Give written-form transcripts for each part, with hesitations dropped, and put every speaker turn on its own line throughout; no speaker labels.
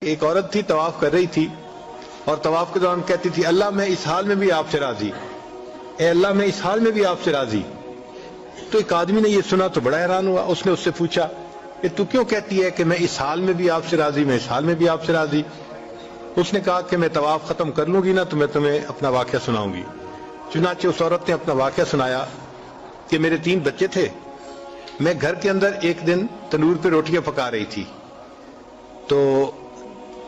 ایک عورت تھی طواف کر رہی تھی اور طواف کے دوران کہتی تھی اللہ میں اس حال میں بھی آپ سے راضی، اے اللہ میں اس حال میں بھی آپ سے راضی۔ تو ایک آدمی نے یہ سنا تو بڑا حیران ہوا، اس نے اس سے پوچھا کہ تو کیوں کہتی ہے کہ میں اس حال میں بھی آپ سے راضی، میں اس حال میں بھی آپ سے راضی؟ اس نے کہا کہ میں طواف ختم کر لوں گی نا تو میں تمہیں اپنا واقعہ سناؤں گی۔ چنانچہ اس عورت نے اپنا واقعہ سنایا کہ میرے 3 بچے تھے، میں گھر کے اندر ایک دن تنور پہ روٹیاں پکا رہی تھی تو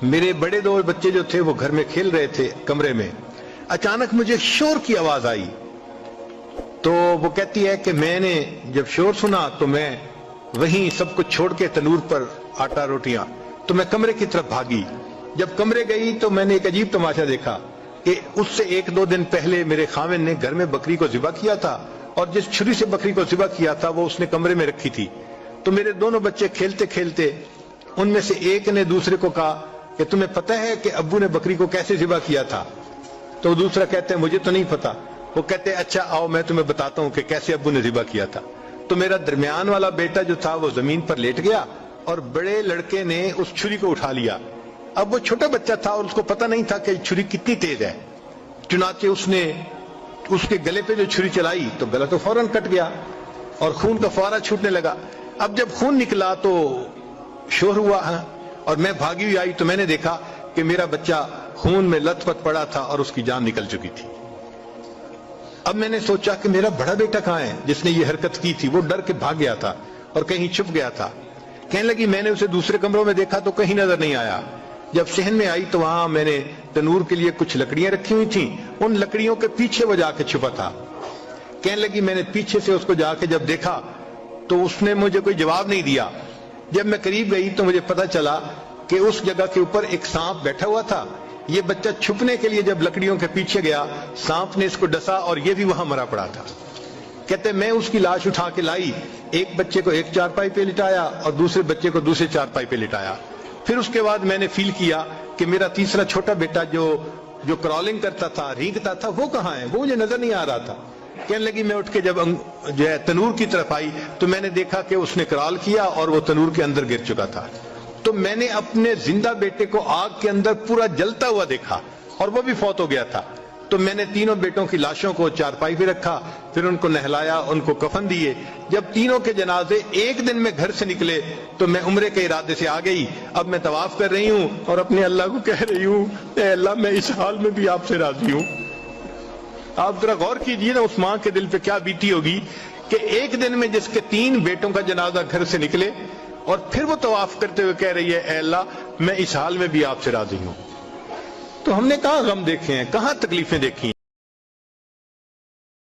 میرے بڑے 2 بچے جو تھے وہ گھر میں کھیل رہے تھے کمرے میں، اچانک مجھے شور کی آواز آئی تو وہ کہتی ہے کہ میں نے جب شور سنا تو میں وہیں سب کچھ چھوڑ کے تنور پر آٹا روٹیاں تو میں کمرے کی طرف بھاگی۔ جب کمرے گئی تو میں نے ایک عجیب تماشا دیکھا کہ اس سے 1-2 دن پہلے میرے خاوند نے گھر میں بکری کو ذبح کیا تھا اور جس چھری سے بکری کو ذبح کیا تھا وہ اس نے کمرے میں رکھی تھی۔ تو میرے دونوں بچے کھیلتے کھیلتے ان میں سے ایک نے دوسرے کو کہا کہ تمہیں پتہ ہے کہ ابو نے بکری کو کیسے ذبح کیا تھا؟ تو دوسرا کہتے ہیں مجھے تو نہیں پتا۔ وہ کہتے ہیں اچھا آؤ میں تمہیں بتاتا ہوں کہ کیسے ابو نے ذبح کیا تھا۔ تو میرا درمیان والا بیٹا جو تھا وہ زمین پر لیٹ گیا اور بڑے لڑکے نے اس چھری کو اٹھا لیا۔ اب وہ چھوٹا بچہ تھا اور اس کو پتہ نہیں تھا کہ چھری کتنی تیز ہے، چنانچہ اس نے اس کے گلے پہ جو چھری چلائی تو گلا تو فوراً کٹ گیا اور خون کا فوارہ چھوٹنے لگا۔ اب جب خون نکلا تو شور ہوا اور میں بھاگی ہوئی آئی تو میں نے دیکھا کہ میرا بچہ خون میں لت پت پڑا تھا اور اس کی جان نکل چکی تھی۔ اب میں نے سوچا کہ میرا بڑا بیٹا کہاں ہے جس نے یہ حرکت کی تھی؟ وہ ڈر کے بھاگ گیا تھا اور کہیں چھپ گیا تھا۔ کہنے لگی میں نے اسے دوسرے کمروں میں دیکھا تو کہیں نظر نہیں آیا۔ جب صحن میں آئی تو وہاں میں نے تنور کے لیے کچھ لکڑیاں رکھی ہوئی تھیں، ان لکڑیوں کے پیچھے وہ جا کے چھپا تھا۔ کہنے لگی میں نے پیچھے سے اس کو جا کے جب دیکھا تو اس نے مجھے کوئی جواب نہیں دیا۔ جب میں قریب گئی تو مجھے پتا چلا کہ اس جگہ کے اوپر ایک سانپ بیٹھا ہوا تھا۔ یہ بچہ چھپنے کے لیے جب لکڑیوں کے پیچھے گیا سانپ نے اس کو ڈسا اور یہ بھی وہاں مرا پڑا تھا۔ کہتے میں اس کی لاش اٹھا کے لائی، ایک بچے کو ایک چارپائی پہ لٹایا اور دوسرے بچے کو دوسرے چارپائی پہ لٹایا۔ پھر اس کے بعد میں نے فیل کیا کہ میرا تیسرا چھوٹا بیٹا جو کرالنگ کرتا تھا، رینگتا تھا، وہ کہاں ہے؟ وہ مجھے نظر نہیں آ رہا تھا۔ کہنے لگی میں اٹھ کے جب جو ہے تنور کی طرف آئی تو میں نے دیکھا کہ اس نے کرال کیا اور وہ تنور کے اندر گر چکا تھا۔ تو میں نے اپنے زندہ بیٹے کو آگ کے اندر پورا جلتا ہوا دیکھا اور وہ بھی فوت ہو گیا تھا۔ تو میں نے تینوں بیٹوں کی لاشوں کو چارپائی پہ رکھا، پھر ان کو نہلایا، ان کو کفن دیے۔ جب تینوں کے جنازے ایک دن میں گھر سے نکلے تو میں عمرے کے ارادے سے آ گئی۔ اب میں طواف کر رہی ہوں اور اپنے اللہ کو کہہ رہی ہوں اے اللہ میں اس حال میں بھی آپ سے راضی ہوں۔ آپ ذرا غور کیجئے نا اس ماں کے دل پہ کیا بیتی ہوگی کہ ایک دن میں جس کے 3 بیٹوں کا جنازہ گھر سے نکلے اور پھر وہ طواف کرتے ہوئے کہہ رہی ہے اے اللہ میں اس حال میں بھی آپ سے راضی ہوں۔ تو ہم نے کہاں غم دیکھے ہیں، کہاں تکلیفیں دیکھی ہیں؟